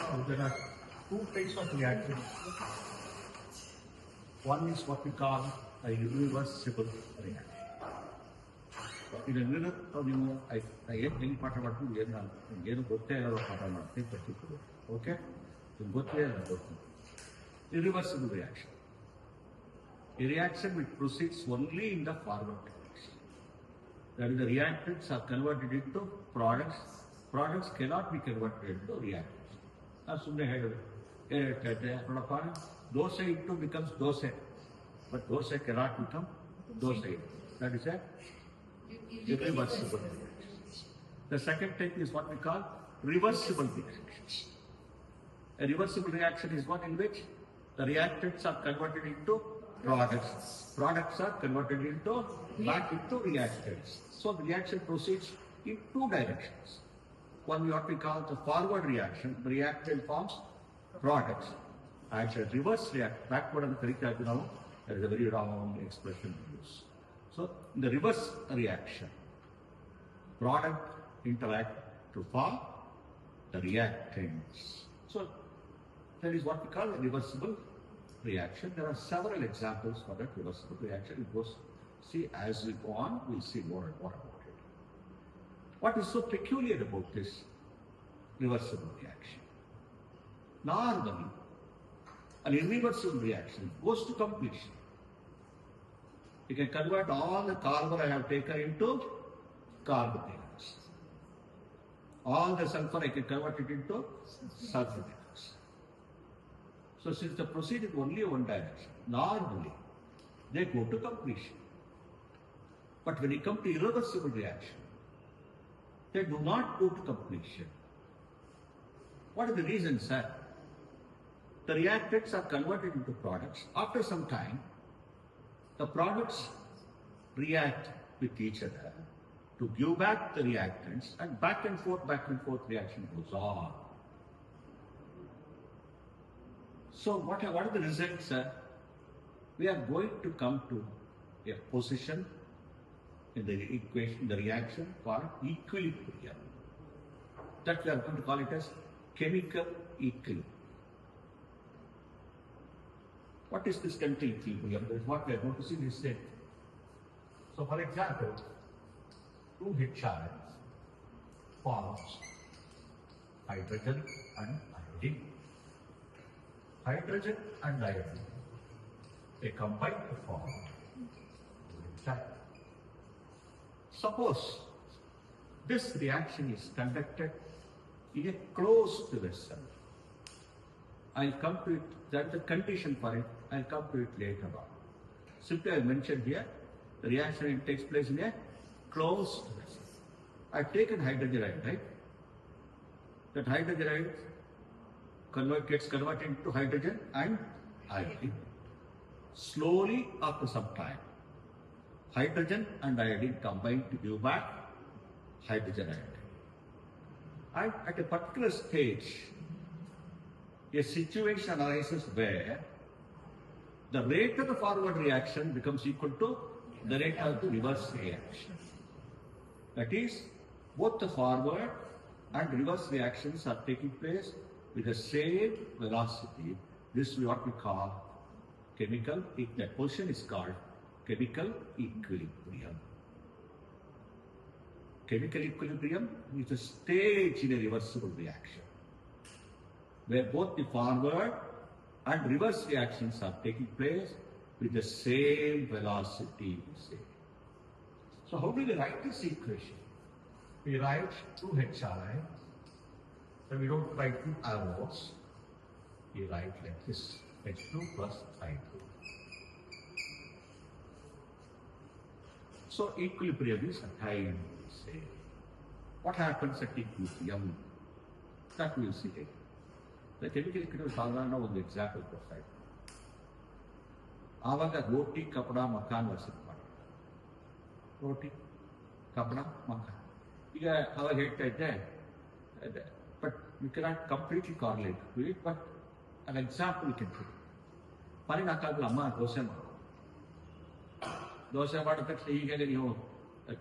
So there are two types of reaction. One is what we call a irreversible reaction. ಇದನ್ನೆಲ್ಲ ನೀವು ಏನು ಹೆಂಗೆ ಪಾಠ ಮಾಡ್ತೀವಿ ಏನು ಗೊತ್ತೇ ಇರೋ ಪಾಠ ಮಾಡ್ತೀವಿ ಪರ್ಟಿಕ್ಯುಲರ್ ಓಕೆ ನಿಮ್ಗೆ ಗೊತ್ತೇ ಇಲ್ಲ ಗೊತ್ತು irreversible reaction. A reaction which proceeds only in the forward direction. That is, the reactants are converted into products. Products cannot be converted into reactants. Now, ಸುಮ್ಮನೆ ಹೇಳಿದ್ರೆ ನೋಡಪ್ಪ ದೋಸೆ ಇಟ್ಟು becomes dosa, but dosa cannot become dosa. That is a irreversible reaction. The second type is what we call reversible reactions. A reversible reaction is one in which the reactants are converted into products. Products are converted into back into reactants. So the reaction proceeds in two directions. One what we call the forward reaction. The reactant forms products. Actually, reverse react backward and correct now. That is a very wrong expression to use. So in the reverse reaction, product interact to form the reactants. So that is what we call a reversible reaction. There are several examples for that reversible reaction. It goes, see, as we go on, we'll see more and more about it. What is so peculiar about this reversible reaction? Normally, an irreversible reaction goes to completion. You can convert all the carbon I have taken into carbon dioxide. All the sulfur I can convert it into sulfur dioxide. So since the proceed is only one direction, normally they go to completion. But when you come to irreversible reaction, they do not go to completion. What is the reason, sir? The reactants are converted into products. After some time, the products react with each other to give back the reactants, and back and forth reaction goes on. So what are the results? We are going to come to a position in the equation, the reaction called equilibrium. That we are going to call it as chemical equilibrium. What is this chemical equilibrium? That is what we are going to see in this state. So for example, two HRs forms hydrogen and iodine. Hydrogen and iodine, they combine to form HI. Suppose this reaction is conducted in a closed vessel. I'll come to it, that's the condition for it, I'll come to it later on. Simply I mentioned here, the reaction takes place in a closed vessel. I've taken hydrogen iode, right? That hydrogen iode gets converted into hydrogen and iodine. Slowly, after some time, hydrogen and iodine combine to give back hydrogen iodine. And at a particular stage, a situation arises where the rate of the forward reaction becomes equal to the rate of the reverse reaction. That is, both the forward and reverse reactions are taking place with the same velocity. This is what we call chemical, that position is called chemical equilibrium. Chemical equilibrium is a stage in a reversible reaction, where both the forward and reverse reactions are taking place with the same velocity. So how do we write this equation? We write 2HI. So we don't write two arrows. We write like this, H2 plus I2. So equilibrium is attained, we say. What happens at equilibrium? That we will see later. The chemical equilibrium ಸಾಧಾರಣ ಒಂದು example ಕೊಡ್ತಾ ಇತ್ತು. ಆವಾಗ ರೋಟಿ ಕಪಡ ಮಕಾನ್ ವರ್ಸಿಟ್ ಮಾಡಿ ರೋಟಿ ಕಪಡ ಮಕಾನ್ ಈಗ ಅವಾಗ ಹೇಳ್ತಾ ಇದ್ದೆ but you cannot completely correlate to it but an example you can take ಮನೆಗೆ ಹಾಕಾಗಲ್ಲ ಅಮ್ಮ ದೋಸೆ ಮಾಡಿದ ತಕ್ಷಣ ಈಗಲೇ ನೀವು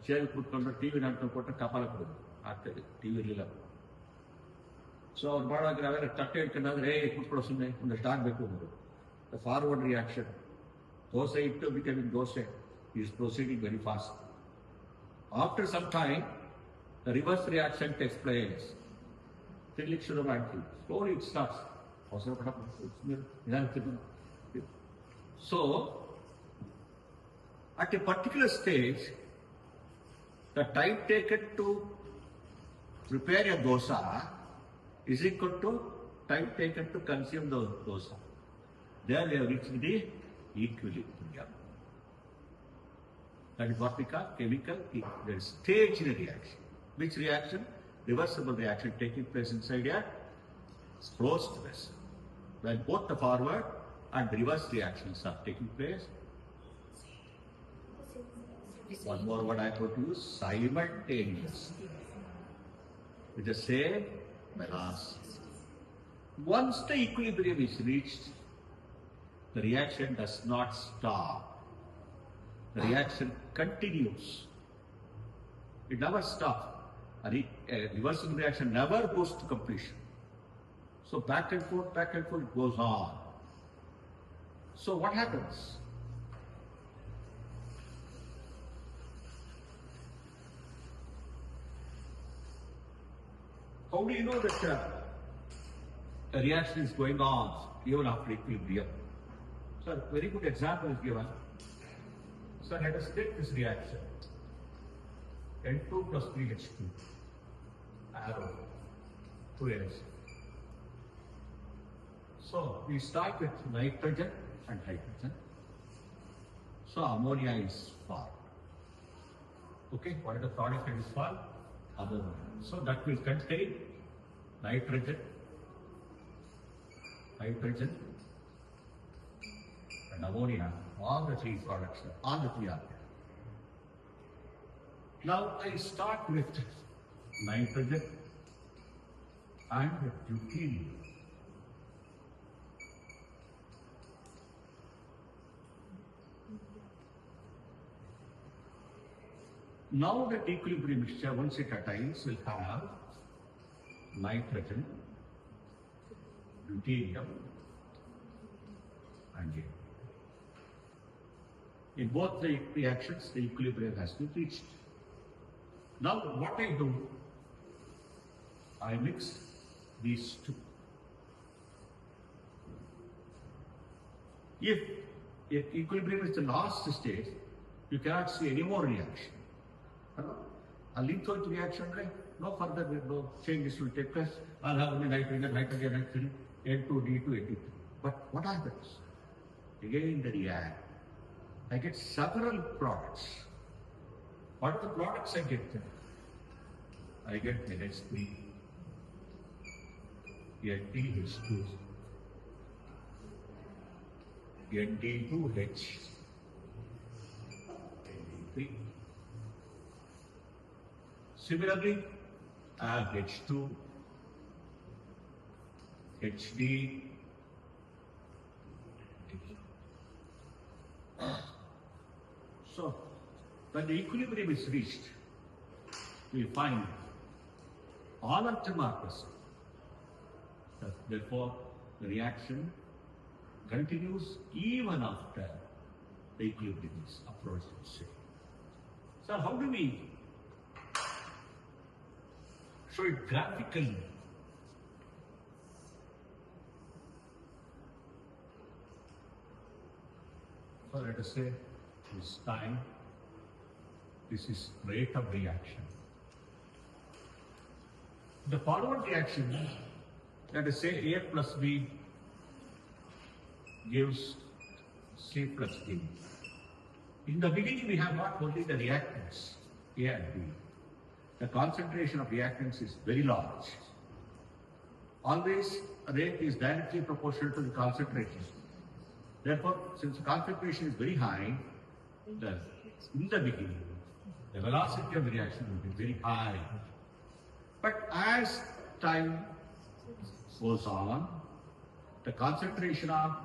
ಚೇರ್ ಕೂತ್ಕೊಂಡು ಟಿವಿ ನೋಡ್ಕೊಂಡು ಕೊಟ್ಟರೆ ಕಪಾಲ ಕೊಡೋದು ಆಗ್ತದೆ ಟಿವಿ ಇರಲಿಲ್ಲ ಸೊ ಅವ್ರು ಮಾಡುವಾಗ ನಾವೆಲ್ಲ ತಟ್ಟೆ ಇಟ್ಕೊಂಡ್ರೆ ಕೂತ್ಕೊಳ್ಳೋ ಸುಮ್ಮನೆ ಒಂದಷ್ಟು ಆಗಬೇಕು ಅವರು. ದ ಫಾರ್ವರ್ಡ್ ರಿಯಾಕ್ಷನ್, ದೋಸೆ ಇಟ್ಟು becoming dosa is proceeding very fast. After some time the reverse reaction takes place. ತಿನ್ಲಿಕ್ಕೆ ಶುರು ಮಾಡ್ತೀವಿ, slowly it starts. So, at a particular stage, the time taken to prepare a dosa is equal to time taken to consume the dosa. There we have reached the equilibrium. That is what we call chemical equilibrium. There is stage in a reaction. Which reaction? Reversible reaction taking place inside a closed vessel. When both the forward and reverse reactions are taking place. One more word I could use, simultaneously, with the same velocity. Once the equilibrium is reached, the reaction does not stop. The reaction continues. It never stops. A reversible reaction never goes to completion. So back and forth it goes on. So what happens? How do you know that a reaction is going on even after equilibrium? So a very good example is given. So let us take this reaction. N2 plus 3H2, arrow, 2H. So we start with nitrogen and hydrogen. So ammonia is formed. Okay, what is the product that is formed? Ammonia. So that will contain nitrogen, hydrogen, and ammonia. All the three products, all the three are there. Now I start with nitrogen and deuterium. Now the equilibrium mixture, once it attains, will have nitrogen, deuterium, and air. In both the reactions, the equilibrium has been reached. Now what I do, I mix these two. If equilibrium is the last stage, you cannot see any more reaction. A lithoid reaction, no further, no changes will take place. I'll have only nitrogen, N2D2, N2. But what happens? Again they react. I get several products. What are the products I get there? I get NH3, NTH2, ND2H, ND3. Similarly, I have H2, HD, so when the equilibrium is reached, we find all of them are present. Therefore, the reaction continues even after the equilibrium is approached. So how do we show it graphically? So let us say this time, this is rate of reaction. The forward reaction, let us say A plus B gives C plus D. In the beginning, we have not only the reactants, A and B. The concentration of reactants is very large. Always, rate is directly proportional to the concentration. Therefore, since the concentration is very high, in the beginning, the velocity of the reaction will be very high. But as time goes on, the concentration of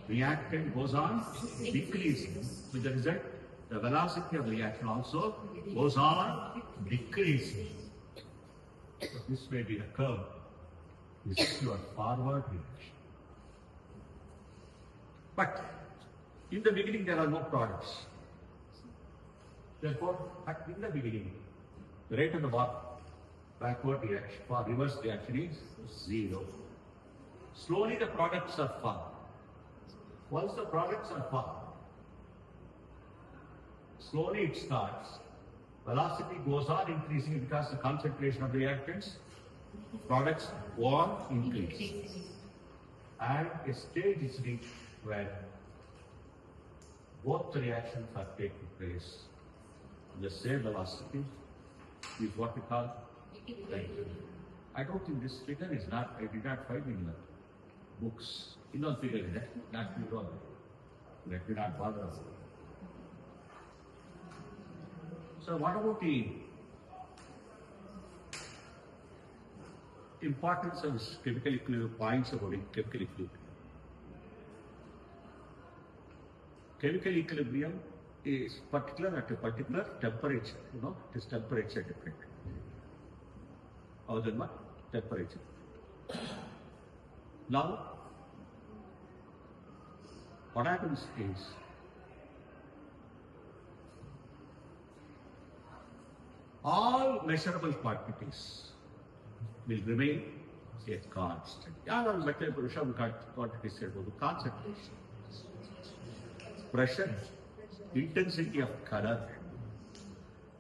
reactant goes on decreasing. With the result, the velocity of the reaction also goes on decreasing. So this may be the curve This is your forward reaction. But in the beginning, there are no products. Therefore, in the beginning, the rate of the backward reaction for reverse reaction is 0. Slowly, the products are formed. Once the products are formed, slowly it starts. Velocity goes on increasing because the concentration of reactants, products go on increasing. And a stage is reached where both the reactions are taking place. The same velocity is what we call equilibrium. I don't think this figure is not, I did not find in the books. You don't figure it, not you don't. Let me not bother. So what about the importance of chemical equilibrium, points about chemical equilibrium? Chemical equilibrium is particular at a particular temperature, it is temperature dependent. Other than what? Temperature. Now, what happens is, all measurable quantities will remain a constant. All measurable quantities are concentration, pressure, intensity of color,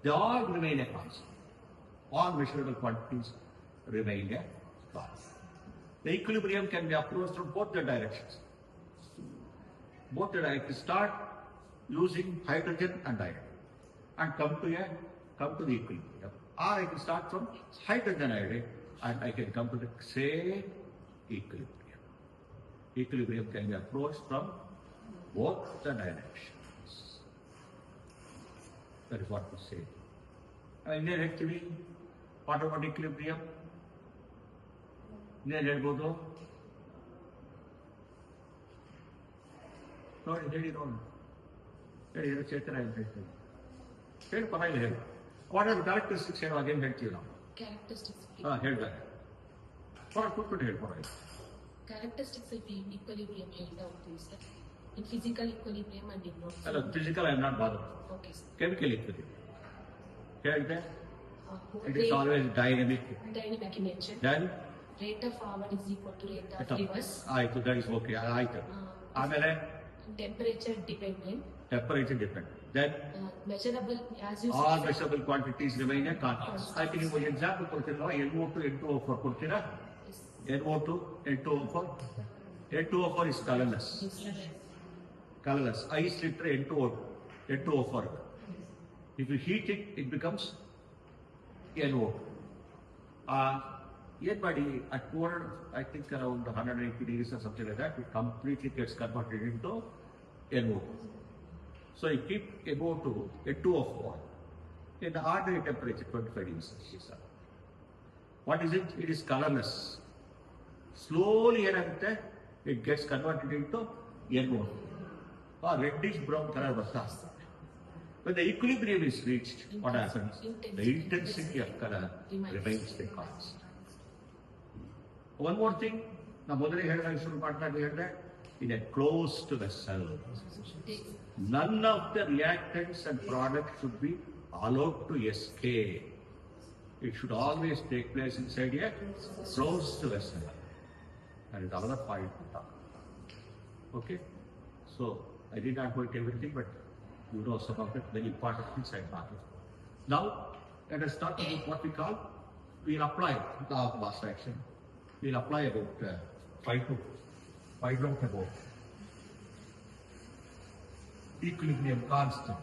they all remain a constant. All measurable quantities remain a constant. The equilibrium can be approached from both the directions. Both the directions start using hydrogen and iron and come to the equilibrium. Or I can start from hydrogen iodide and I can come to the same equilibrium. Equilibrium can be approached from both the directions. That is what we say. Actually, what about equilibrium? Let go though. No, what are the characteristics again? Characteristics. Characteristics of equilibrium sir. In physical equilibrium and in non. Physical, I am not bothered. Okay, sir. Chemical equilibrium. It is always dynamic. Dynamic in nature. Then rate of forward is equal to rate of reverse. That is okay. Temperature dependent. Temperature dependent. Then measurable, as you all said, measurable quantities remain a constant. I think you will example NO2, N2O4 NO2, N2O4. N2O4 is colorless. Colorless. Ice liter N2O4. If you heat it, it becomes NO2. Everybody at 400, I think around 180 degrees or something like that, it completely gets converted into NO2. So you keep NO2, N2O4 in the ordinary temperature, 25 degrees Celsius. What is it? It is colorless. Slowly it gets converted into NO2. Or reddish brown color. When the equilibrium is reached, what happens? The intensity of color remains the constant. One more thing, in a closed vessel, none of the reactants and products should be allowed to escape. It should always take place inside a closed vessel. That is another point to talk about. Okay? So, I did not go into everything, but you know some of it, very important things I talked about. Now, let us talk about what we call, we'll apply law of mass action. We'll apply about, find out about equilibrium constant.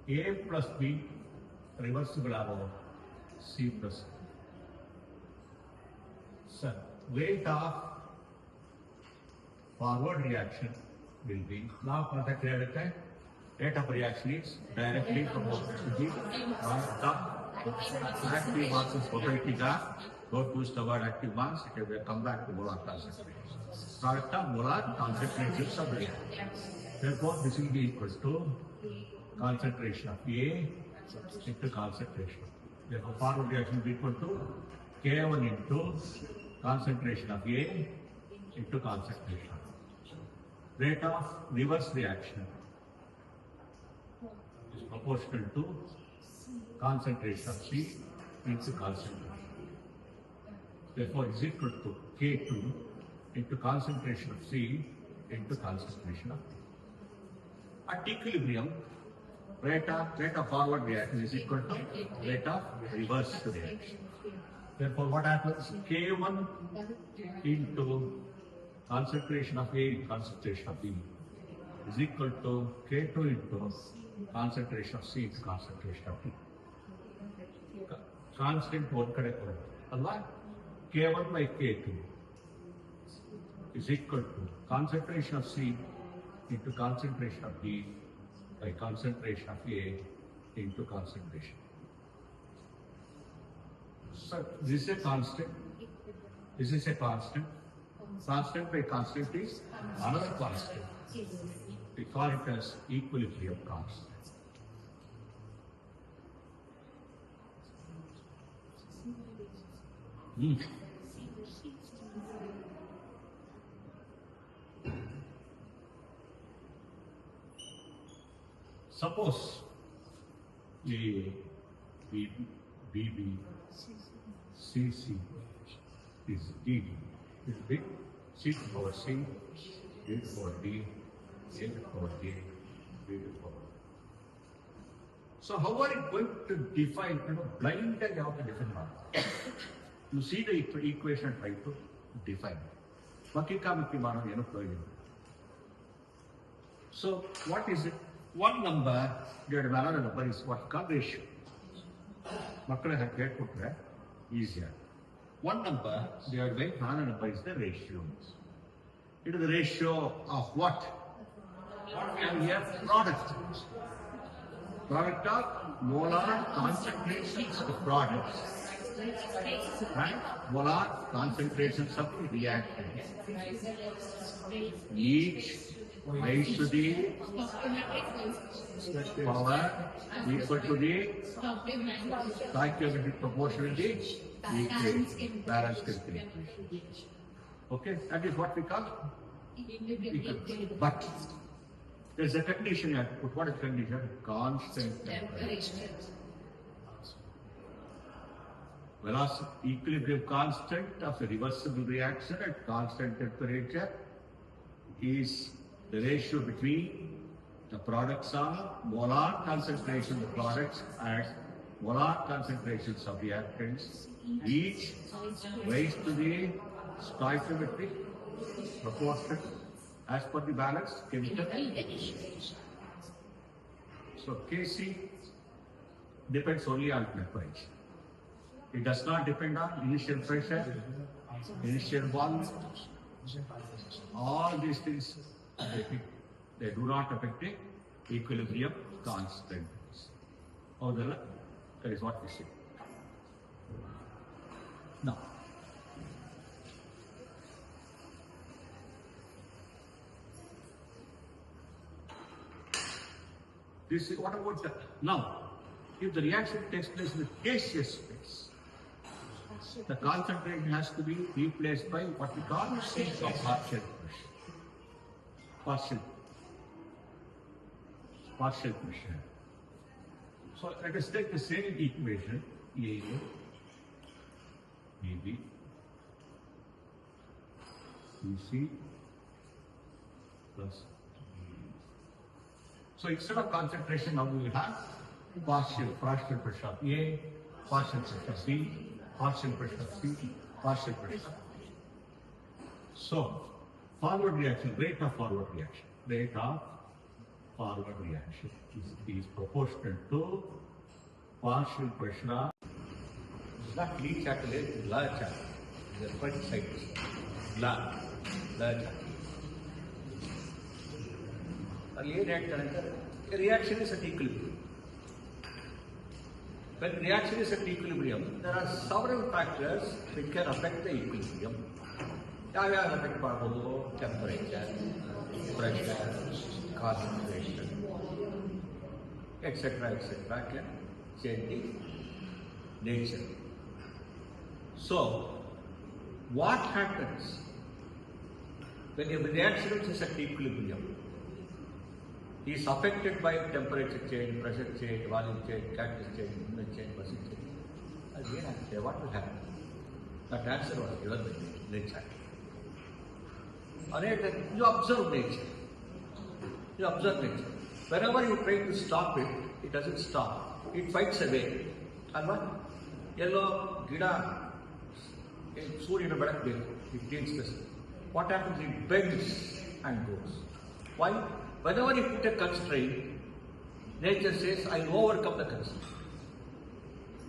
A plus B reversible about C plus B. So, rate of forward reaction will be, now contact rate of reaction is directly proportional to the active mass is potentially don't use the word active mass, it will come back to molar concentration. Product of molar concentrations of reaction. Therefore, this will be equal to concentration of A into concentration. Therefore, forward reaction is equal to K1 into concentration of A into concentration. Rate of reverse reaction is proportional to concentration of C into concentration. Therefore, is equal to K2 into concentration of C into concentration of A. At equilibrium, rate of forward reaction is equal to rate of reverse reaction. Therefore, what happens? K1 into concentration of A into concentration of B is equal to K2 into concentration of C into concentration of B. Constant one correct. K1 by K2 is equal to concentration of C into concentration of B by concentration of A into concentration. So this is a constant. This is a constant. Constant by constant is another constant. We call it as equilibrium constant. Suppose the BB CC is D is big, C to power C, D to power D, A to power D, B to power. So how are you going to define, blindly you have to define that? You see the equation, try to define. So what is it? One number divided by another number is what called ratio. Easier. One number divided by another number is the ratio. It is the ratio of what? What we have here? Product. Product of molar concentrations of products. Right? Molar concentrations of reactants. Each raised to the power equal to the stoichiometric proportion in the equation, balanced equation. Okay, that is what we call equilibrium. But there is a condition here. What is the condition? Constant temperature. Velocity, equilibrium constant of a reversible reaction at constant temperature is the ratio between the products of molar concentration of the products and molar concentrations of reactants, each raised to the stoichiometric proportion as per the balanced chemical. So Kc depends only on temperature. It does not depend on initial pressure, initial volume. All these things, they do not affect the equilibrium constant. That is what we say. Now, this is what about the now? If the reaction takes place in the gaseous space, the concentration has to be replaced by what we call partial pressure. Partial pressure. So let us take the same equation, A, BB, CC plus B. So instead of concentration, now we will have partial pressure of A, partial pressure of B, partial pressure of C, partial pressure. So, forward reaction, rate of forward reaction is proportional to partial pressure of lead chapter is blood chapter. Is a quite exciting. Blood chapter. The reaction is at equilibrium. When reaction is at equilibrium, there are several factors which can affect the equilibrium. Affect temperature, pressure, concentration. etc., can change the nature. So, what happens when a reaction is at equilibrium? Is affected by temperature change, pressure change, volume change, catalyst change, movement change, percent change. Again, what will happen? That answer was given by nature. You observe nature. You observe nature. Whenever you try to stop it, it doesn't stop. It fights away. And what? Yellow, gida, Surya berak, it gains this. What happens? It bends and goes. Why? Whenever you put a constraint, nature says, I will overcome the constraint.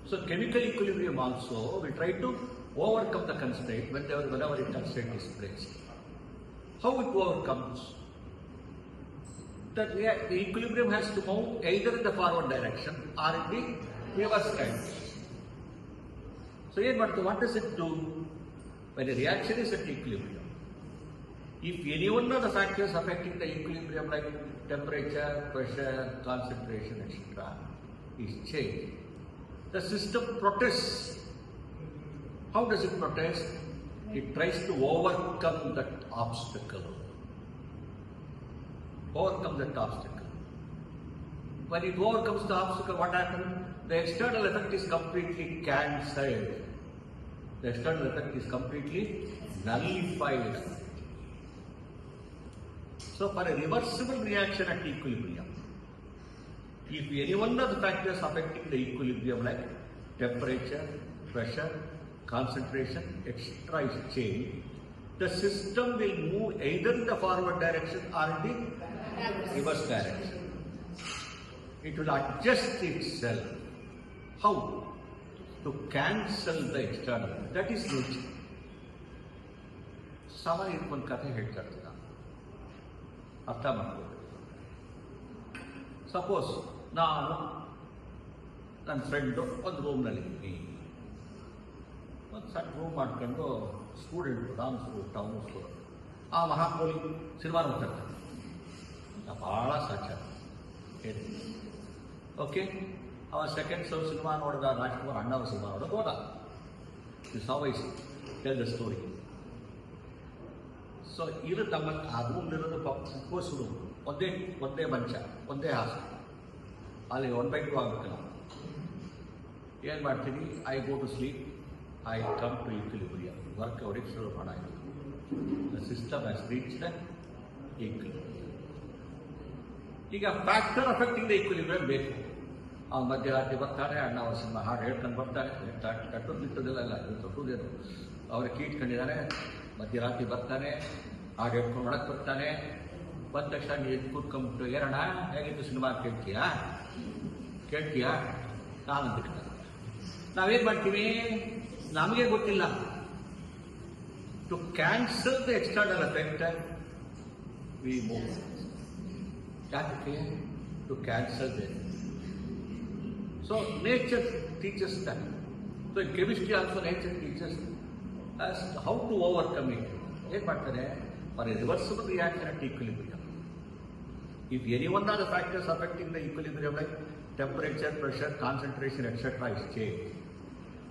So chemical equilibrium also will try to overcome the constraint whenever a constraint is placed. How it overcomes? The equilibrium has to move either in the forward direction or in the reverse direction. So what does it do? When a reaction is at equilibrium, if any one of the factors affecting the equilibrium like temperature, pressure, concentration, etc. is changed, the system protests. How does it protest? It tries to overcome that obstacle. Overcome that obstacle. When it overcomes the obstacle, what happens? The external effect is completely cancelled. The external effect is completely nullified. So for a reversible reaction at equilibrium, if any one of the factors affecting the equilibrium like temperature, pressure, concentration, etc. is changed, the system will move either in the forward direction or in the reverse direction. It will adjust itself. How? To cancel the external. That is nature. Somebody one kathe ಹೇಳ್ತಾರೆ. ಅರ್ಥ ಮಾಡ್ಕೋಬೇಕು. Suppose ನಾನು ನನ್ನ friend ಒಂದು ರೂಮ್ನಲ್ಲಿದ್ದೀನಿ. ಒಂದು ಸಣ್ಣ room ಮಾಡ್ಕೊಂಡು student town student ಆ ಮಹಾಕೋಲಿ ಸಿನಿಮಾ ನೋಡ್ತಿರ್ತಾನೆ. ಭಾಳ ಸಾಚ ಓಕೆ. ಅವ ಸೆಕೆಂಡ್ ಶೋ ಸಿನಿಮಾ ನೋಡಿದ ರಾಜ್ಕುಮಾರ್ ಅಣ್ಣವ ಸಿನಿಮಾ ನೋಡೋದು ಹೋದ. This how I tell the story. So ಇದು ತಮ್ಮ ಆ ರೂಮ್ನಿರೋದು ಕೋಸು ಒಂದೇ ಮಂಚ, ಒಂದೇ ಹಾಸು. ಅಲ್ಲಿ 1/2 ಆಗಬೇಕಲ್ಲ. ಏನು ಮಾಡ್ತೀನಿ? I go to sleep, I come to equilibrium. Work ಔಟಿಗೆ ಶುರು ಮಾಡಾಯಿತು. The system has reached equilibrium. ಈಗ ಫ್ಯಾಕ್ಟರ್ ಅಫೆಕ್ಟಿಂಗ್ ದ ಈಕ್ವಿಲಿಬ್ರಿಯಂ ಬೇಕು. ಅವ್ನು ಮಧ್ಯರಾತ್ರಿ ಬರ್ತಾರೆ, ಅಣ್ಣ ಅವ್ರ ಸಿನಿಮಾ ಹಾಡು ಹೇಳ್ಕೊಂಡು ಬರ್ತಾರೆ. ಕಟ್ಟೋದು ನಿಂತದಿಲ್ಲ, ತೊಟ್ಟುದೇನು ಅವ್ರ ಕೀಟ್ಕೊಂಡಿದ್ದಾರೆ. ಮಧ್ಯರಾತ್ರಿ ಬರ್ತಾನೆ, ಹಾಡು ಹೇಳ್ಕೊಂಡು ಒಳಗೆ ಬರ್ತಾನೆ. ಬಂದ ತಕ್ಷಣ ನೀವು ಕೂತ್ಕೊಂಡ್ಬಿಟ್ಟು, ಏನಣ್ಣ ಹೇಗಿತ್ತು ಸಿನಿಮಾ ಕೇಳ್ತೀಯಾ ನಾನಂತ ನಾವೇನು ಮಾಡ್ತೀವಿ? ನಮಗೆ ಗೊತ್ತಿಲ್ಲ. To cancel the external effect we move. ಯಾಕೆ? To cancel the. So nature teachers that. So in chemistry also nature teachers as how to overcome it. ಏನು ಮಾಡ್ತಾರೆ? For a reversible reaction at equilibrium, if any one of the factors affecting the equilibrium like temperature, pressure, concentration, etc. is changed,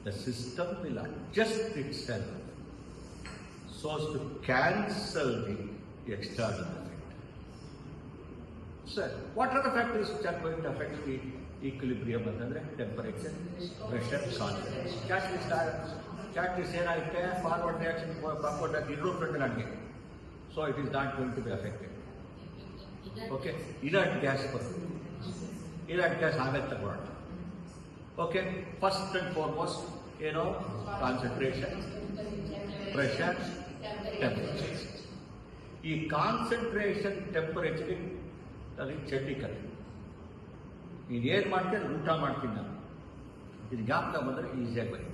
the system will adjust itself so as to cancel the external effect. So, what are the factors which are going to affect the equilibrium? Antandre temperature, pressure, concentration. Catalyst ಏನಾಗುತ್ತೆ? Forward reaction backward ಎರಡೂ front ನನಗೆ. So it is not going to be affected. Okay. Inert gas ಬರ್ತದೆ. Inert gas ಆಮೇಲೆ ತಗೊಳ್ಳೋಣ. Okay. First and foremost ಏನು? Concentration, pressure, temperature. ಈ concentration temperature ಅದು ಚಟ್ನಿ ಕತೆ. ನೀನೇನು ಮಾಡ್ತೀನಿ? ಊಟ ಮಾಡ್ತೀನಿ ನಾನು. ಇದು ಜ್ಞಾಪಕ ಬಂದರೆ ಈಸಿಯಾಗಿ ಬರೀ.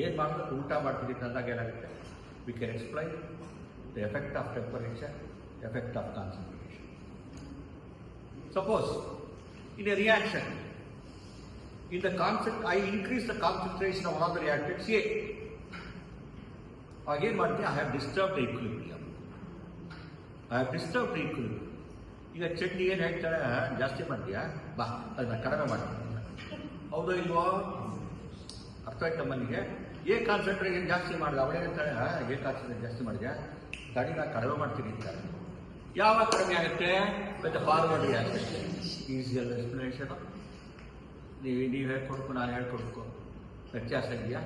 ಏನು ಮಾಡಬೇಕು? ಊಟ ಮಾಡ್ತೀನಿ ಅಂದಾಗ ಏನಾಗುತ್ತೆ? We can explain the effect of temperature, effect of concentration. Suppose in a reaction, in the concept, I increase the concentration of one of the reactants A. Again, I have disturbed the equilibrium. ಈಗ ಚಟ್ನಿ ಏನು ಹೇಳ್ತಾಳೆ, ಜಾಸ್ತಿ ಮಾಡ್ತೀಯಾ ಬಾ ಅದನ್ನ ಕಡಿಮೆ ಮಾಡ್ತೀನಿ. ಹೌದೋ ಇಲ್ವೋ? ಅರ್ಥ ಆಯ್ತಾ ಮನೆಗೆ? ಏ ಕಾನ್ಸಂಟ್ರೇಷನ್ ಜಾಸ್ತಿ ಮಾಡಿದ ಅವಳೇನಂತಾಳೆ, ಏ ಕಾನ್ಸಂಟ್ರೇಷನ್ ಜಾಸ್ತಿ ಮಾಡಿದ್ಯಾ ತಡಿನ ಕಡಿಮೆ ಮಾಡ್ತೀನಿ ಅಂತಾರೆ. ಯಾವಾಗ ಕಡಿಮೆ ಆಗುತ್ತೆ? With forward reaction. Easier explanation. ನೀವು ಹೇಳ್ಕೊಡ್ಕೊ, ನಾನು ಹೇಳ್ಕೊಡ್ಕೊ, ವ್ಯತ್ಯಾಸ ಇದೆಯಾ?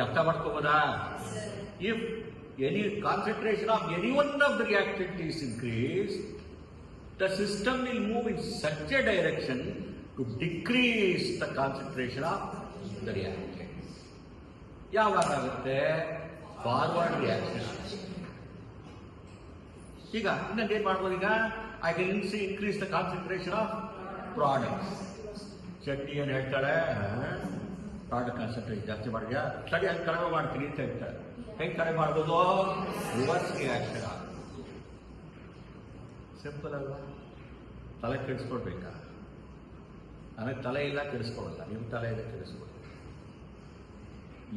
ಅರ್ಥ ಮಾಡ್ಕೋಬೋದಾ? If any concentration of any one of the reactant is increase, the system will move in such a direction to decrease the concentration of the reactant. ಯಾವಾಗ ಆಗುತ್ತೆ? Forward reaction. ಈಗ ಇನ್ನೇನು ಮಾಡ್ಬೋದು? ಈಗ I can increase the concentration of products. Chutney ಏನು ಹೇಳ್ತಾಳೆ, product concentration ಜಾಸ್ತಿ ಮಾಡಿದ್ಯಾ ಸರಿ ಅದು ಕಡಿಮೆ ಮಾಡ್ತೀನಿ ಅಂತ ಹೇಳ್ತಾಳೆ. ಹೆಂಗೆ ಕಡಿಮೆ ಮಾಡ್ಬೋದು? Reverse reaction. ಸಿಂಪಲ್ ಅಲ್ವಾ? ತಲೆ ಕೆಡಿಸ್ಕೊಳ್ಬೇಕಾ? ನನಗೆ ತಲೆ ಇಲ್ಲ, ಕೆಡಿಸ್ಕೊಳ್ಳಲ್ಲ. ನಿಮ್ಮ ತಲೆ ಇದೆ, ಕೆಡಿಸ್ಕೊಳ್ಳಿ.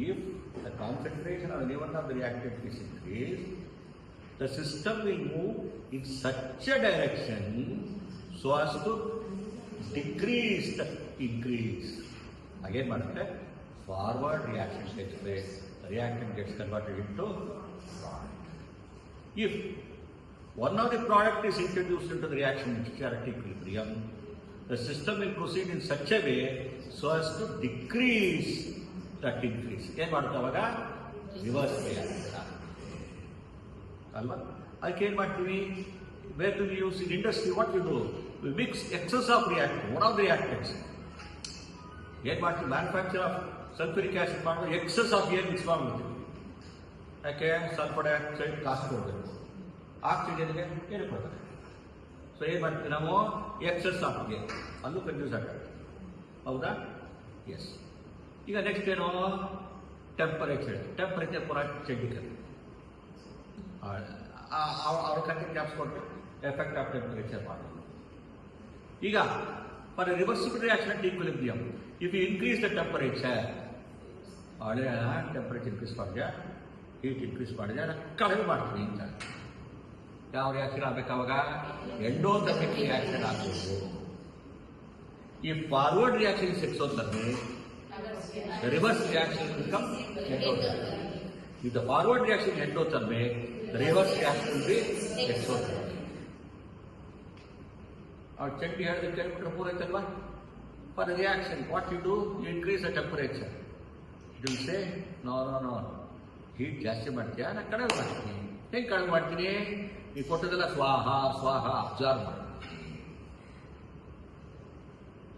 If the concentration of any one of the reactant is increase, the system will move in such a direction so as to decrease the increase. ಹಾಗೇನು ಮಾಡುತ್ತೆ? Forward reaction takes place. Reactant gets converted into product. If one of the product is introduced into the reaction mixture at equilibrium, the system will proceed in such a way so as to decrease that increase. ಏನು ಮಾಡುತ್ತೆ ಅವಾಗ? Reverse reaction ಅಲ್ವಾ? ಅದಕ್ಕೆ ಏನು ಮಾಡ್ತೀವಿ? Where to use in industry what you do? We mix excess of reactant, one of the reactants. ಏನು ಮಾಡ್ತೀವಿ? Manufacture of sulphuric acid ಮಾಡೋದು ಎಕ್ಸಸ್ ಆಫ್ ಏನು ಮಿಕ್ಸ್ ಮಾಡ್ಬಿಡ್ತೀವಿ. ಯಾಕೆ? ಸಲ್ಫರ್ ಡೈಆಕ್ಸೈಡ್ ಕಾಸು ಕೊಡಬೇಕು, ಆಕ್ಸಿಜನ್ಗೆ ಏನು ಕೊಡ್ತಾರೆ. ಸೊ ಏನು ಮಾಡ್ತೀವಿ ನಾವು? Excess of gain. ಅಲ್ಲೂ ಕನ್ಫ್ಯೂಸ್ ಆಗ್ತದೆ. ಹೌದಾ? ಎಸ್. ಈಗ ನೆಕ್ಸ್ಟ್ ಏನು? ಟೆಂಪರೇಚರ್. ಟೆಂಪರೇಚರ್ ಪೂರ ಚೆಂಡಿಕಲ್ ಅವ್ರ ಕತೆ ಜ್ಞಾಪಿಸ್ಕೊಟ್ಟು ಎಫೆಕ್ಟ್ ಆಫ್ ಟೆಂಪರೇಚರ್ ಮಾಡೋದು. ಈಗ for reversible reaction at equilibrium, if you increase the temperature, ಹಳೆ ಟೆಂಪರೇಚರ್ ಇನ್ಕ್ರೀಸ್ ಮಾಡಿದೆ, ಹೀಟ್ ಇನ್ಕ್ರೀಸ್ ಮಾಡಿದೆ, ಕಡಿಮೆ ಮಾಡ್ತೀನಿ ಅಂತ. ಯಾವ ರಿಯಾಕ್ಷನ್ ಆಗಬೇಕು ಅವಾಗ? ಎಂಡೋಥರ್ಮಿಕ್ ರಿಯಾಕ್ಷನ್ ಆಗಬೇಕು. ಈ forward reaction is exothermic, the reverse reaction will become endothermic. If the forward reaction is endothermic, the reverse reaction will be exothermic. Our chutney had the temperature pura. For the reaction, what you do? You increase the temperature. It will say, no. Heat ಜಾಸ್ತಿ ಮಾಡ್ತೀಯಾ, ನಾನು ಕಡಿಮೆ ಮಾಡ್ತೀನಿ. ಹೆಂಗೆ ಕಡಿಮೆ ಮಾಡ್ತೀನಿ? ಈ ಕೊಟ್ಟದೆಲ್ಲ ಸ್ವಾಹ ಅಬ್ಸರ್ವ್ ಮಾಡಿ.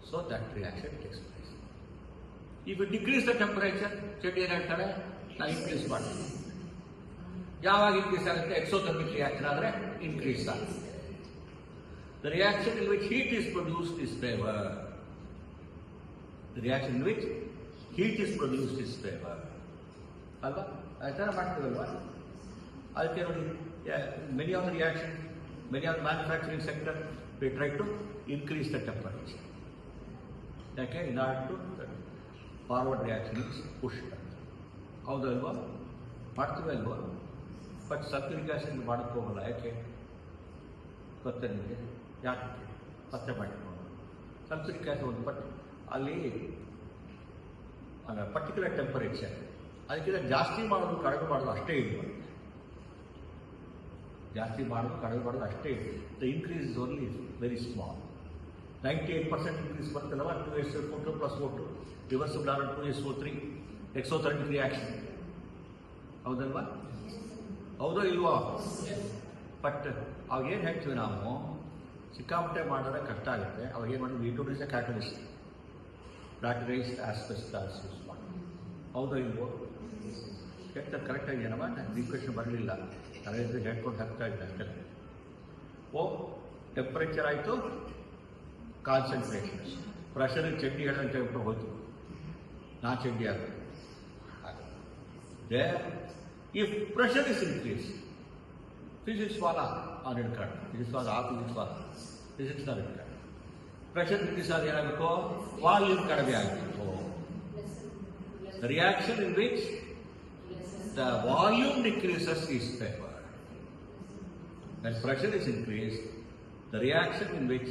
So that reaction takes place. If you decrease the temperature, chutney ಏನು ಹೇಳ್ತಾರೆ? ನಾನು ಇನ್ಕ್ರೀಸ್ ಮಾಡ್ತೀನಿ. ಯಾವಾಗ ಇನ್ಕ್ರೀಸ್ ಆಗುತ್ತೆ? ಎಕ್ಸೋಥರ್ಮಿಕ್ ರಿಯಾಕ್ಷನ್ ಆದರೆ ಇನ್ಕ್ರೀಸ್ ಆಗುತ್ತೆ. The reaction in which heat is produced is favored. The reaction in which heat is produced is favored. ಅಲ್ವಾ? ಆ ಥರ ಮಾಡ್ತೀವಲ್ವಾ? ಅದಕ್ಕೆ ನೋಡಿ, many of the reaction, many of the manufacturing sector, we try to increase the temperature. ಯಾಕೆ? in order to forward reaction is pushed. ಹೌದು ಅಲ್ವಾ? ಮಾಡ್ತೀವಿ ಅಲ್ವಾ? ಬಟ್ ಸಲ್ಫ್ಯೂರಿಕ್ ಆಸಿಡ್ ಮಾಡೋಕ್ಕೆ ಹೋಗಲ್ಲ. ಯಾಕೆ ಗೊತ್ತ ನಿಮಗೆ? ಯಾಕೆ? ಪತ್ತೆ ಮಾಡಿಕೊಂಡು ಸಲ್ಫ್ಯೂರಿಕ್ ಆಸಿಡ್ ಒಂದು ಅಲ್ಲಿ ಪರ್ಟಿಕ್ಯುಲರ್ ಟೆಂಪರೇಚರ್, ಅದಕ್ಕಿಂತ ಜಾಸ್ತಿ ಮಾಡೋದು ಕಡಿಮೆ ಮಾಡೋದು ಅಷ್ಟೇ ಇದೆ. ಜಾಸ್ತಿ ಮಾಡೋದು ಕಡಿಮೆ ಮಾಡೋದು ಅಷ್ಟೇ ಇದೆ. The increase is only very small. 98% increase ಬರ್ತಲ್ಲವ, 2SO4 + O2, ರಿವರ್ಸಿಬಲ್ ಆರ್ 2SO3, ಎಕ್ಸೋಥರ್ಮಿಕ್ ರಿಯಾಕ್ಷನ್. ಹೌದಲ್ವಾ? ಹೌದೋ ಇಲ್ವೋ? ಬಟ್ ಅವಾಗೇನು ಹೇಳ್ತೀವಿ ನಾವು? ಸಿಕ್ಕಾಪಟ್ಟೆ ಮಾಡಿದ್ರೆ ಕಷ್ಟ ಆಗುತ್ತೆ. ಅವಾಗ ಏನು ಮಾಡಿ? ಇಂಟ್ರೊಡ್ಯೂಸ್ ಕ್ಯಾಟಲಿಸ್ಟ್, ಬ್ಯಾಟರೈಸ್ಡ್ ಆಸ್ಬೆಸ್ಟಾಸ್ ಯೂಸ್ ಮಾಡಿ. ಹೌದೋ ಇಲ್ವೋ? ಹೇಳ್ತಾರೆ ಕರೆಕ್ಟಾಗಿ ಏನವ? ನಾನು ರಿಕ್ವೆಷನ್ ಬರಲಿಲ್ಲ, ನಾವೇನು ಹೇಳ್ಕೊಂಡು ಹಾಕ್ತಾ ಇದ್ದೆ ಅಷ್ಟೇ. ಟೆಂಪರೇಚರ್ ಆಯಿತು, ಕಾನ್ಸಂಟ್ರೇಷನ್, ಪ್ರೆಷರ್ ಚಡ್ಡಿ ಹೇಳಂತ ಹೇಳ್ಬಿಟ್ಟು ಹೋಯ್ತು, ನಾ ಚಡ್ಡಿ ಆಗುತ್ತೆ. If pressure is increase, physics ವಾಲ ಅವ್ನು ಹಿಡ್ಕೊಂಡು, ಫಿಸಿಕ್ಸ್ ವಾಲ ಫಿಸಿಕ್ಸ್ನ ಹಿಡ್ಕೊಂಡು, ಪ್ರೆಷರ್ ಇನ್ಕ್ರೀಸ್ ಆದ ಏನಾಗಬೇಕು? ವಾಲ್ಯೂಮ್ ಕಡಿಮೆ ಆಗಬೇಕು. Reaction in which the volume decreases is favoured. When pressure is increased, the reaction in which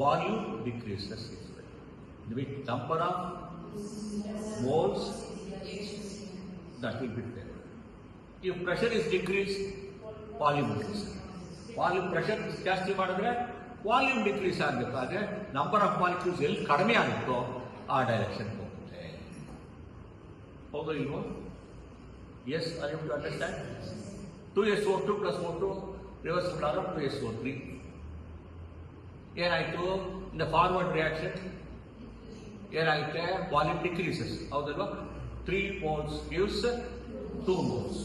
volume decreases is there. In which number of moles that will be there. If pressure is decreased, volume decreases. Volume pressure ಜಾಸ್ತಿ ಮಾಡಿದ್ರೆ volume decrease ಆಗಬೇಕಾದ್ರೆ number of molecules ಎಲ್ಲಿ ಕಡಿಮೆ ಆಗುತ್ತೋ ಆ direction ಹೋಗುತ್ತೆ. ಹೌದು ಇಲ್ವೋ? Yes, I you understand? 2SO2 plus O2 reverse ಮಾಡಿದ್ರೆ 2SO3. ಏನಾಯಿತು? ಇನ್ ದ ಫಾರ್ವರ್ಡ್ ರಿಯಾಕ್ಷನ್ ಏನಾಗುತ್ತೆ? Volume decreases. ಹೌದಲ್ವಾ? 3 moles gives 2 moles.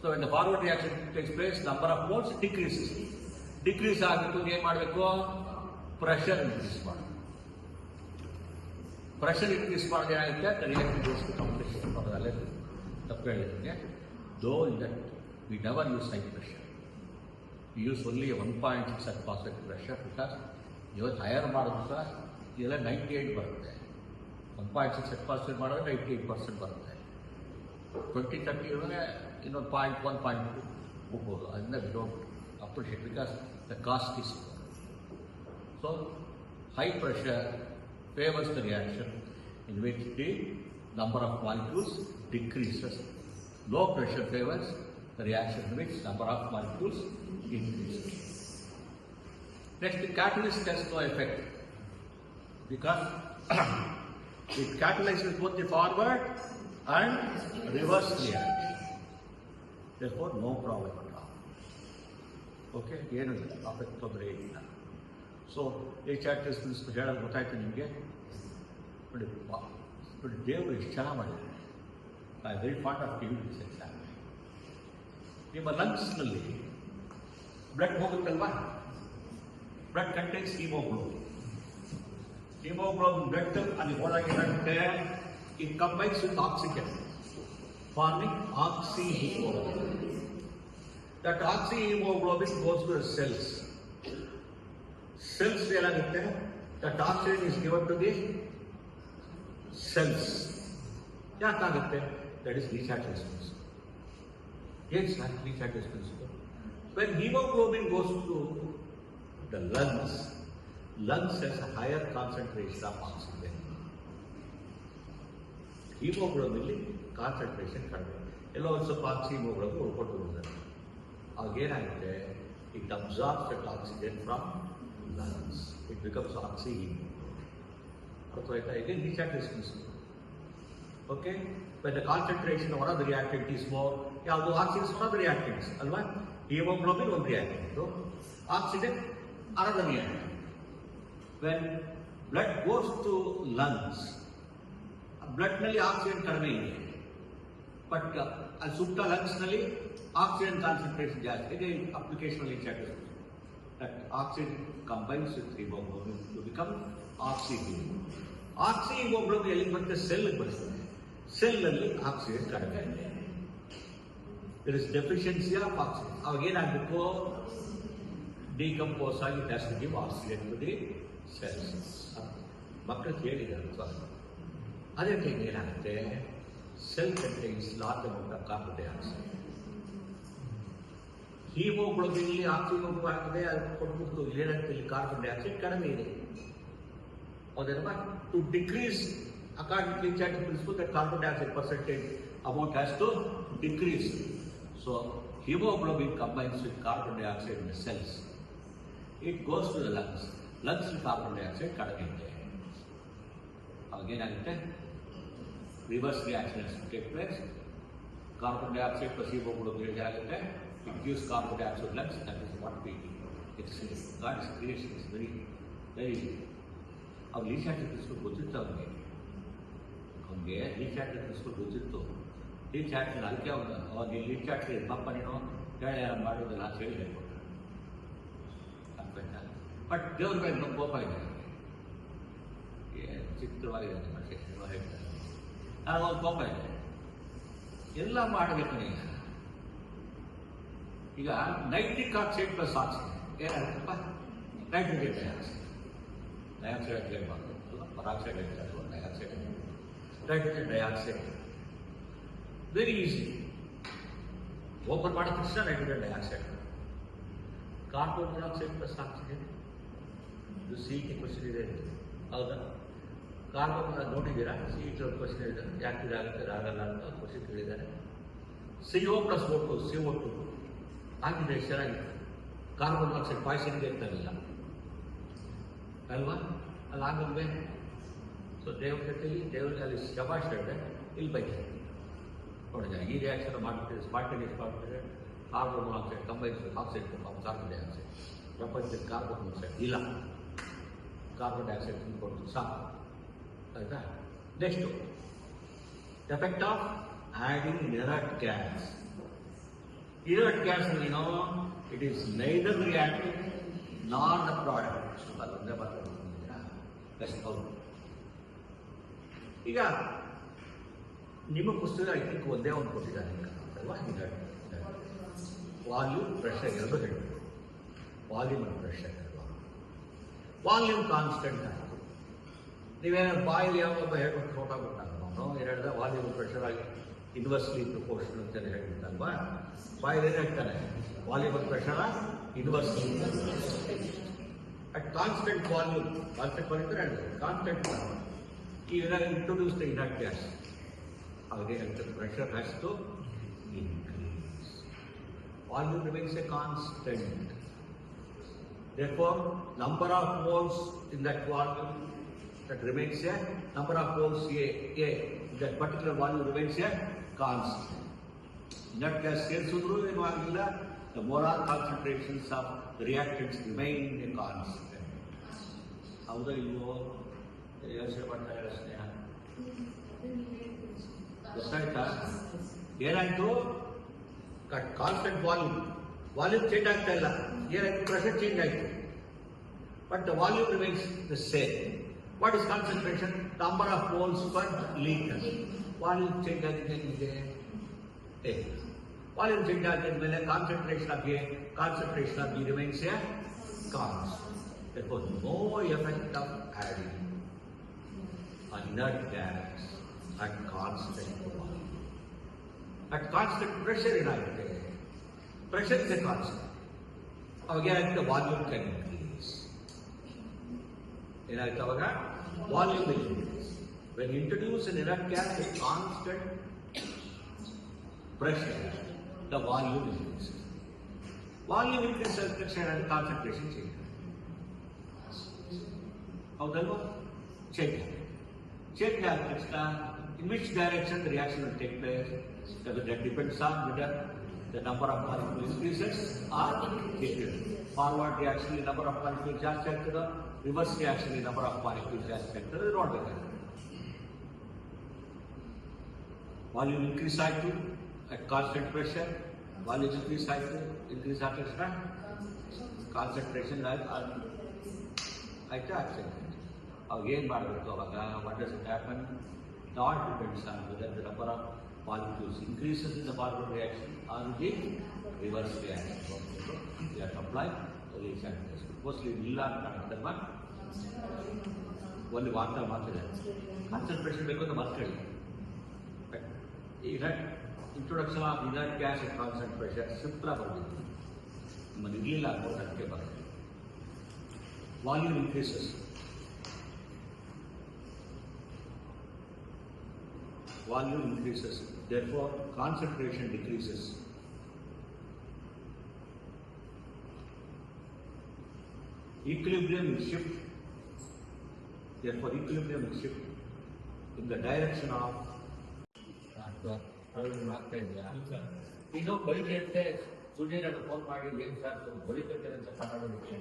So when the forward reaction takes place, number of moles decreases. Decrease ಆಗಿತ್ತು ಏನು ಮಾಡಬೇಕು? ಪ್ರೆಷರ್ ಇನ್ಕ್ರೀಸ್ ಮಾಡಬೇಕು. Pressure increase ಮಾಡಿದ್ರೆ ಏನಾಗುತ್ತೆ? the reaction goes to completion. ಅದರಲ್ಲೇ ತಪ್ಪು ಹೇಳಿದ್ದೀನಿ. Though in that we never use high pressure. We use only 1.6 atmospheric pressure because ಇವತ್ತು ಹೈಯರ್ ಮಾಡಿದ್ರು ಸಹ ಇದೆಲ್ಲ 98 ಬರುತ್ತೆ. 1.6 atmosphere ಮಾಡಿದ್ರೆ 98% ಬರುತ್ತೆ. 20-30 ಇರುವಾಗ ಇನ್ನೊಂದು 0.1, 0.2 ಹೋಗ್ಬೋದು. ಅದರಿಂದ we don't appreciate because the cost is. So high pressure favours the reaction in which the number of molecules decreases. Low pressure favours the reaction in which number of molecules increases. Next, the catalyst has no effect because it catalyzes both the forward and reverse reaction. Therefore, no problem at all. Okay, ಏನು ಇಲ್ಲ, affect ತೊಂದರೆ ಇಲ್ಲ. So ಈ chapters ಹೇಳೋದು ಗೊತ್ತಾಯ್ತು ನಿಮಗೆ. ನೋಡಿ ದೇವರು ಎಷ್ಟು ಚೆನ್ನಾಗಿ ಮಾಡಿದ್ದಾರೆ. I very fond of giving this example. ನಿಮ್ಮ ಲಂಗ್ಸ್ನಲ್ಲಿ ಬ್ಲಡ್ ಹೋಗುತ್ತಲ್ವಾ? Blood contains haemoglobin. Haemoglobin blood ಅಲ್ಲಿ ಹೋದಾಗೇನಾಗುತ್ತೆ? It combines with oxygen forming oxyhemoglobin. That oxyhemoglobin goes to the cells. Cells ಏನಾಗುತ್ತೆ? That oxygen is given to the cells. ಯಾಕಾಗುತ್ತೆ? That is Lee-Chatter's principle. Yes, Lee-Chatter's principle. When hemoglobin goes to the lungs has a higher concentration of oxygen. Haemoglobin concentration ಕಡಿಮೆ, ಎಲ್ಲೋ ಒಂದು ಸ್ವಲ್ಪ haemoglobin ಉಳ್ಕೊಂಡು ಹೋಗ್ತಾರೆ. ಆಗೇನಾಗುತ್ತೆ? It absorbs that oxygen from lungs. It becomes oxyheme. ಅರ್ಥವಾಯ್ತಾ? ಈಗ Lee-Chatter's principle. Okay, when the concentration of one of the reactant is more, ಯಾವುದು? Oxygen one of the reactants ಅಲ್ವಾ? ಹಿಮೋಗ್ಲೋಬಿನ್ ಒಂದು reactant, oxygen another reactant. When blood goes to lungs, ಬ್ಲಡ್ನಲ್ಲಿ oxygen ಕಡಿಮೆ ಇದೆ, but ಅಲ್ಲಿ ಸುತ್ತ ಲಂಗ್ಸ್ನಲ್ಲಿ ಆಕ್ಸಿಜನ್ ಕಾನ್ಸಂಟ್ರೇಷನ್ ಜಾಸ್ತಿ ಇದೆ. Application Lee-Chatter's that oxygen combines with haemoglobin to become oxyheme. Oxyhaemoglobin ಎಲ್ಲಿಗೆ ಬರುತ್ತೆ? ಸೆಲ್ಗೆ ಬರ್ತದೆ. ಸೆಲ್ನಲ್ಲಿ ಆಕ್ಸಿಜನ್ ಕಡಿಮೆ ಇದೆ. there is deficiency of oxygen. ಅವಾಗ ಏನಾಗಬೇಕು? ಡಿಕಂಪೋಸ್ ಆಗಿ ಜಾಸ್ತಿ give oxygen to the cells. ಮಕ್ಕಳು ಹೇಳಿದ್ದಾರೆ. ಅದೇ ಟೈಮ್ ಏನಾಗುತ್ತೆ? Cell contains large amount of carbon dioxide. Haemoglobin oxygen ಆಗ್ತದೆ, ಅದು ಕೊಟ್ಬಿಟ್ಟು ಏನಾಗುತ್ತೆ? ಇಲ್ಲಿ ಕಾರ್ಬನ್ ಡೈಆಕ್ಸೈಡ್ ಕಡಿಮೆ ಇದೆ. ಹೌದಲ್ವಾ? To decrease according to Lee-Chatter's principle, that carbon dioxide percentage amount has to decrease. So hemoglobin combines with carbon dioxide in the cells. It goes to the lungs. Lungs carbon dioxide ಕಡಿಮೆ ಇದೆ. ಅವಾಗೇನಾಗುತ್ತೆ? Reverse reaction take place. Carbon dioxide plus haemoglobin ಏನಾಗುತ್ತೆ? It gives carbon dioxide lungs. That is what we experience. God's creation is very very. ಅವ್ರು Lee-Chatter's principle ಗೊತ್ತಿತ್ತು ಅವ್ರಿಗೆ. Lee-Chatter's principle ಗೊತ್ತಿತ್ತು. Lee-Chatter ಅದಕ್ಕೆ ಅವಾಗ Lee-Chatter ಪಾಪ ನೀನು ಯಾರು ಮಾಡೋದಿಲ್ಲ ಅಂತ ಹೇಳಿ ಹೇಳ್ಕೊಟ್ಟ. ಅನ್ಕೊಂಡ. ಬಟ್ ದೇವ್ರ ಮೇಲೆ ನಮ್ಮ ಕೋಪ ಇದೆ. ಚಿತ್ರವಾಗಿದೆ ನಿಮ್ಮ ಹೇಳ್ತಾರೆ. ನಾನು ಒಂದು ಕೋಪ ಇದೆ. ಎಲ್ಲ ಮಾಡಬೇಕು ನೀನು. ಈಗ ನೈಟ್ರಿಕ್ ಆಕ್ಸೈಡ್ ಪ್ಲಸ್ ಆಕ್ಸಿಜನ್ ಏನಾಗುತ್ತಪ್ಪ? Nitric dioxide. ಡೈಆಕ್ಸೈಡ್ ಹೇಳ್ಬಾರ್ದು ಅಲ್ಲ, ಪರಾಕ್ಸೈಡ್ ಹೇಳ್ತಾರೆ. Dioxide, nitric dioxide very easy. Open ಮಾಡಿದ ತಕ್ಷಣ nitric dioxide. Carbon monoxide plus oxygen. ಇದು CET ಕ್ವಶನ್ ಇದೆ, ಹೌದಾ? ಕಾರ್ಬನ್ ನೋಡಿದ್ದೀರಾ? CET ಕ್ವಶನ್ ಇದೆ, ಯಾಕೆ ಇದಾಗುತ್ತೆ ಆಗಲ್ಲ ಅಂತ ಕ್ವಶನ್ ಕೇಳಿದ್ದಾರೆ. CO ಪ್ಲಸ್ O2 CO2 ಆಗಿದೆ, ಚೆನ್ನಾಗಿದೆ. ಕಾರ್ಬನ್ ಮೊನಾಕ್ಸೈಡ್ ಪಾಯ್ಸನ್ಗೆ ಇರ್ತಾವಿಲ್ಲ ಅಲ್ವಾ? ಅಲ್ಲಿ ಆಗಲ್ವೇ? ಸೊ ದೇವ್ರ ಜೊತೆಲಿ ದೇವ್ರಿಗೆ ಅಲ್ಲಿ ಶಬಾಷ್ ಹೇಳಿದೆ, ಇಲ್ಲಿ ಬಗ್ಗೆ ನೋಡಿ ಈ ರಿಯಾಕ್ಷನ್ ಮಾಡ್ಬಿಟ್ಟಿದೆ, ಸ್ಪಾಟೇನಿಯಸ್ ಮಾಡ್ಬಿಟ್ಟಿದೆ. Carbon monoxide combines oxide carbon dioxide. ಪ್ರಪಂಚದಲ್ಲಿ ಕಾರ್ಬನ್ ಮೊನಾಕ್ಸೈಡ್ ಇಲ್ಲ, ಕಾರ್ಬನ್ ಡೈಆಕ್ಸೈಡ್ ತಿಳ್ಕೊಂಡು ಸಾಕು, ಆಯ್ತಾ? Next effect of adding inert gas. Inert gas ಏನೋ it is neither reactive not the product. ಅದೊಂದೇ ಮಾತಾಡ್ತಿದ್ದೀರಾ ಬೆಸ್ಟ್ ಹೌದು. ಈಗ ನಿಮ್ಮ ಪುಸ್ತಕ ಇದಕ್ಕೆ ಒಂದೇ ಒಂದು ಕೊಟ್ಟಿದ್ದಾರೆ ಅಲ್ವಾ? ಇನರ್ಟ್ ವಾಲ್ಯೂಮ್ ಪ್ರೆಷರ್ ಎರಡು ಹೇಳಬೇಕು. ವಾಲ್ಯೂಮ್ ಅಂಡ್ ಪ್ರೆಷರ್ ಅಲ್ವಾ? ವಾಲ್ಯೂಮ್ ಕಾನ್ಸ್ಟೆಂಟ್ ಆಯಿತು. ನೀವೇನಾದ್ರು ಬಾಯಲ್ಲಿ ಯಾವಾಗ ಹೇಳ್ಬಿಟ್ಟು ಹೊರಟಾಗ್ಬಿಟ್ಟಾಗ ನಾವು ಹೇಳಿದ ವಾಲ್ಯೂಮ್ ಪ್ರೆಷರ್ ಆಗಿ ಇನ್ವರ್ಸ್ಲಿ ಪ್ರಪೋರ್ಷನ್ ಅಂತ ಹೇಳ್ಬಿಟ್ಟಲ್ವಾ? ಬಾಯಲ್ಲಿ ಏನು ಹೇಳ್ತಾನೆ? Volume pressure inversely at constant volume. Constant volume ಹೇಳಿದ್ರೆ ಕಾನ್ಸ್ಟೆಂಟ್ ವಾಲ್ಯೂಮ್. ಈಗ introduce the inert gas, again the pressure has to increase. Volume remains a constant. Therefore, number of moles in that volume that remains a number of moles A in that particular volume remains a constant. Inert gas ಸೇರಿಸಿದ್ರು ಏನೂ ಆಗಿಲ್ಲ. The molar concentrations of the reactants remain a constant. ಹೌದಾ ಇಲ್ವೋ? ಯೋಚನೆ ಮಾಡ್ತಾ ಇರೋ ಸ್ನೇಹ ಗೊತ್ತಾಯ್ತಾ? ಏನಾಯ್ತು? Constant volume change ಆಗ್ತಾ ಇಲ್ಲ. ಏನಾಯ್ತು? ಪ್ರೆಷರ್ ಚೇಂಜ್ ಆಯ್ತು, but the volume remains the same. What is concentration? Number of moles per litre. Volume change ಆಗಿದ್ದೇನಿದೆ? ವಾಲ್ಯೂಮ್ ಚೇಂಜ್ ಆಗಿದ್ಮೇಲೆ concentration of B remains a constant. No effect of adding inert gas at constant volume. At constant pressure ಏನಾಗುತ್ತೆ? Pressure is a constant. ಅವಾಗ the volume can increase. ಏನಾಗುತ್ತೆ ಅವಾಗ? Volume will increase. When you introduce an inert gas at constant pressure, the volume increases. Volume increases, pressure and concentration change. ಹೌದಲ್ವಾ? change out in which direction the reaction will take place. That depends on whether the number of molecules increases or decreases. Forward reaction, the number of molecules ಜಾಸ್ತಿ ಆಗ್ತದೆ. Reverse reaction, the number of molecules ಜಾಸ್ತಿ ಆಗ್ತದೆ. ನೋಡ್ಬೇಕಾದ್ರೆ volume increase ಆಯಿತು at constant pressure. Volume increase ಆಯಿತು, increase ಆದ ತಕ್ಷಣ concentration ಆಯ್ತಾ ಆಗ್ತದೆ. ಅವಾಗ ಏನು ಮಾಡಬೇಕು? ಅವಾಗ what does it happen? Not depends on whether the number of molecules increases in the forward reaction or the reverse reaction. You have to apply the reaction. Mostly ಇಲ್ಲ ಅಂತ ಕಾಣುತ್ತಲ್ವಾ? ಒಂದು ವಾರ್ತೆ ಮಾತಿದೆ, ಕಾನ್ಸಂಟ್ರೇಷನ್ ಬೇಕು ಅಂತ ಮಾತುಕಳಿ. ಈಗ introduction of inert gas at constant pressure simple ಆಗಿ ಬಂದಿದ್ದು ನಿಮ್ಮಲ್ಲಿ ಇರಲಿಲ್ಲ ಅನ್ಕೊಂಡು ಅದಕ್ಕೆ ಬರುತ್ತೆ. Volume increases, volume increases, therefore concentration decreases. Equilibrium will shift, therefore equilibrium will shift in the direction of ಬಳಿಕೆ ಸೂರ್ಯನ ಫೋನ್ ಮಾಡಿ ಏನು ಸರ್ ಬಳಿಕೈತೆ ಅಂತ ಮಾತಾಡೋದಕ್ಕೆ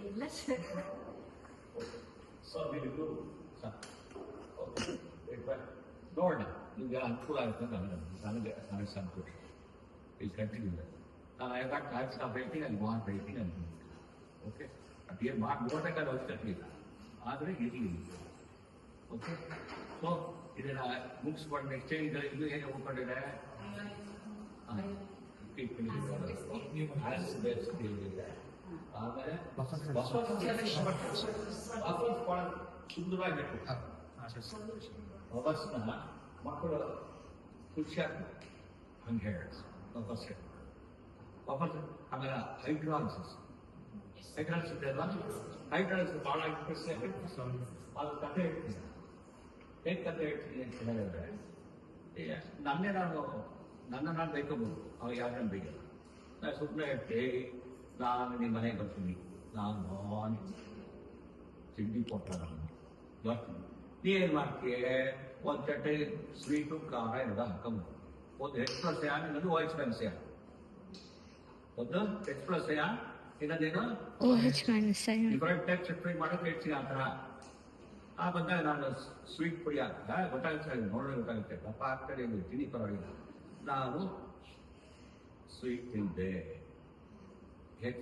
ನೋಡೋಣ. ನಿಮಗೆ ಅನುಕೂಲ ಆಗುತ್ತೆ ನನಗೆ ಸಂತೋಷ. ಇಲ್ಲಿ ಕಂಟಿನ್ಯೂ ನಾನು ರೇಟಿಂಗ್ ಅಲ್ಲಿ ಮಾರ್ಕ್ ರೇಟಿಂಗ್ ಅಂತ ಓಕೆ. ಅದು ಏನು ಮಾರ್ಕ್ ನೋಡಬೇಕಾದ ಅವಶ್ಯಕತೆ ಇಲ್ಲ, ಆದರೆ ಇರಲಿ. ಓಕೆ, ಸೊ ಇದನ್ನ ಮುಗಿಸ್ಕೊಂಡು ನೆಕ್ಸ್ಟ್ ಇದು ಹೇಗೆ ಉಳ್ಕೊಂಡಿದೆ? ನೀವು ಆಮೇಲೆ ಸುಂದರವಾಗಿರ್ಬೇಕು. ಬಸ್ನ ಮಕ್ಕಳು ಖುಷಿಯಾಗ ಹಂಗೆ ಹೇಳಿ ವಾಪಸ್ ಆಮೇಲೆ ಹೈಡ್ರಾಲಿಸಿಸ್ ಹೈಡ್ರಾಲ್ಸ್ ಇದೆ ಅಲ್ವಾ? ಹೈಡ್ರಾಲ್ಸ್ ಭಾಳ ಇಂಟ್ರೆಸ್ಟ್ ಅದು ಕಥೆ ಹೇಳ್ತೀನಿ. ಹೇಗೆ ಕಥೆ ಹೇಳ್ತೀನಿ ಅಂತ ಹೇಳಿದ್ರೆ, ನಾನು ಬೈಕೋಬೋದು, ಅವಾಗ ಯಾರನ್ನ ಬೈಕಲ್ಲ. ನಾನು ಸುಮ್ಮನೆ ಹೇಳ್ತೀನಿ, ನಾನು ನಿಮ್ಮ ಮನೆಗೆ ಬರ್ತೀನಿ, ನಾನು ತಿಂಡಿ ಕೊಟ್ಟ ಬರ್ತೀನಿ. ನೀ ಏನು ಮಾಡ್ತೀಯ? ಒಂದು ಚಟ್ಟೆ ಸ್ವೀಟು ಖಾರ ಎಲ್ಲ ಹಾಕೊಂಬ. ಒಂದು ಎಕ್ಸ್ಪ್ರೆಸ್ ಇನ್ನೊಂದು ವಾಯ್ಸ್ ಮೆನ್ಸಿಯ. ಒಂದು ಎಕ್ಸ್ಪ್ರೆಸ್ ಇನ್ನೊಂದೇನು ಡಿಫರೆಂಟ್ ಟೈಪ್ ಚಟ್ನಿ ಮಾಡೋಕೆ ಹೇಳ್ತೀನಿ. ಆ ಥರ ಆ ಬಂದಾಗ ನಾನು ಸ್ವೀಟ್ ಪುಡಿ ಹಾಕ್ತಾ ಗೊತ್ತಾಗುತ್ತೆ, ನೋಡೋದು ಗೊತ್ತಾಗುತ್ತೆ. ದಪ್ಪ ಹಾಕ್ತಾರೆ ತಿನ್ನಿ ಪರವಾಗಿಲ್ಲ. ನಾನು ಸ್ವೀಟ್ ತಿಂದೆ, H+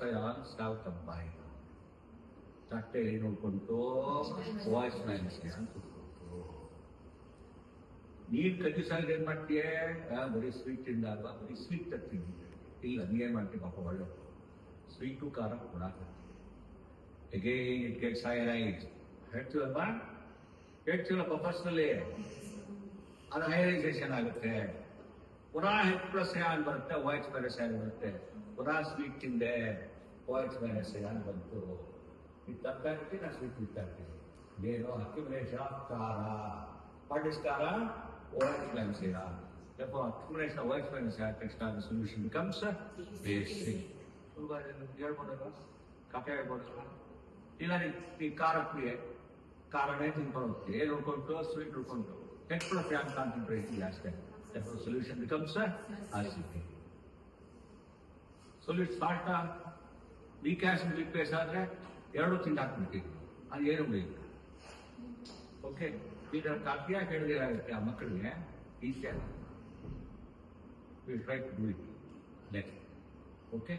ಅಯಾನ್ ಸ್ಟಾವ್ ಕಂಬೈನ್. ತಟ್ಟೆ ನೋಡ್ಕೊಂಡು ವಾಯ್ಸ್ ಮೆನ್ಸಿಯ ಅಂತ ನೀನ್ ಕದಿಸಾಗ ಏನ್ ಮಾಡ್ತೀಯ? ಬರೀ ಸ್ವೀಟ್ ತಿಂದಾಗ ಬರೀ ಸ್ವೀಟ್ ತರ್ತೀನಿ. ಇಲ್ಲ, ನೀ ಏನ್ ಮಾಡ್ತೀವಿ ಪಾಪ ಒಳ್ಳೆ ಸ್ವೀಟು ಖಾರ ಕೂಡ ಅಗೇನ್ ಇಟ್ ಗೆಟ್ಸ್ ಹೈರೈಸ್. ಹೇಳ್ತೀವಲ್ಲಪ್ಪ ಫಸ್ಟ್ನಲ್ಲಿ ಅದು ಹೈರೈಸೇಷನ್ ಆಗುತ್ತೆ. ಪುನಃ H+ ಅಯಾನ್ ಬರುತ್ತೆ, ವಾಯ್ಸ್ ಮೆನ್ಸಿಯ ಬರುತ್ತೆ. ಪುನಃ ಸ್ವೀಟ್ ತಿಂದೆ, ವಾಯ್ಸ್ ಮೆನ್ಸಿಯ ಬಂತು. ಇದು ತರ್ತಾ ಇರ್ತೀನಿ, ನಾನು ಸ್ವೀಟ್ ತಿಂತಾ ಇರ್ತೀನಿ. ಏನು ಅಕ್ಯುಮುಲೇಷನ್ ಆಫ್ ಖಾರ. ವಾಟ್ ಇಸ್ ಖಾರ? Voice ಮೆನ್ಸಿಯ. Therefore, accumulation of voice ಮೆನ್ಸಿಯ text the solution becomes basic. ಹೇಳ್ಬೋದಲ್ಲ, ಕಥೆ ಹೇಳ್ಬೋದಲ್ಲ. ಇಲ್ಲ ನೀ ಖಾರ ಪ್ರಿಯೆ, ಖಾರನೇ ತಿನ್ಕೊಂಡು ಹೋಗ್ತೀವಿ. ಏನು ಉಳ್ಕೊಂಡು ಸ್ವೀಟ್ ಉಳ್ಕೊಂಡು H+ ಅಯಾನ್ ಕಾನ್ಸಂಟ್ರೇಟ್ ಅಷ್ಟೇ. Therefore, solution becomes acidic. Solute salt weak acid weak base ಆದರೆ ಎರಡೂ ತಿಂದಾಕ್ಬಿಡ್ತೀವಿ, ಅದು ಏನು ಉಳಿಯಿಲ್ಲ. ಓಕೆ, ಈಗ ಕಾಫಿಯಾಗಿ ಹೇಳಿದಾಗುತ್ತೆ ಆ ಮಕ್ಕಳಿಗೆ ಈಸಿಯಾಗಿ. Will try to do it next. Okay,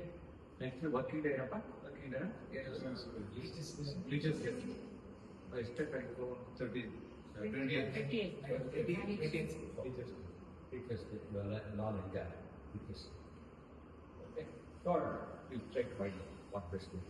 next working day ಏನಪ್ಪ? ವರ್ಕಿಂಗ್ ಡೇ ಎಷ್ಟೇ time? 30 knowledge okay. Sure, we'll check by what best way.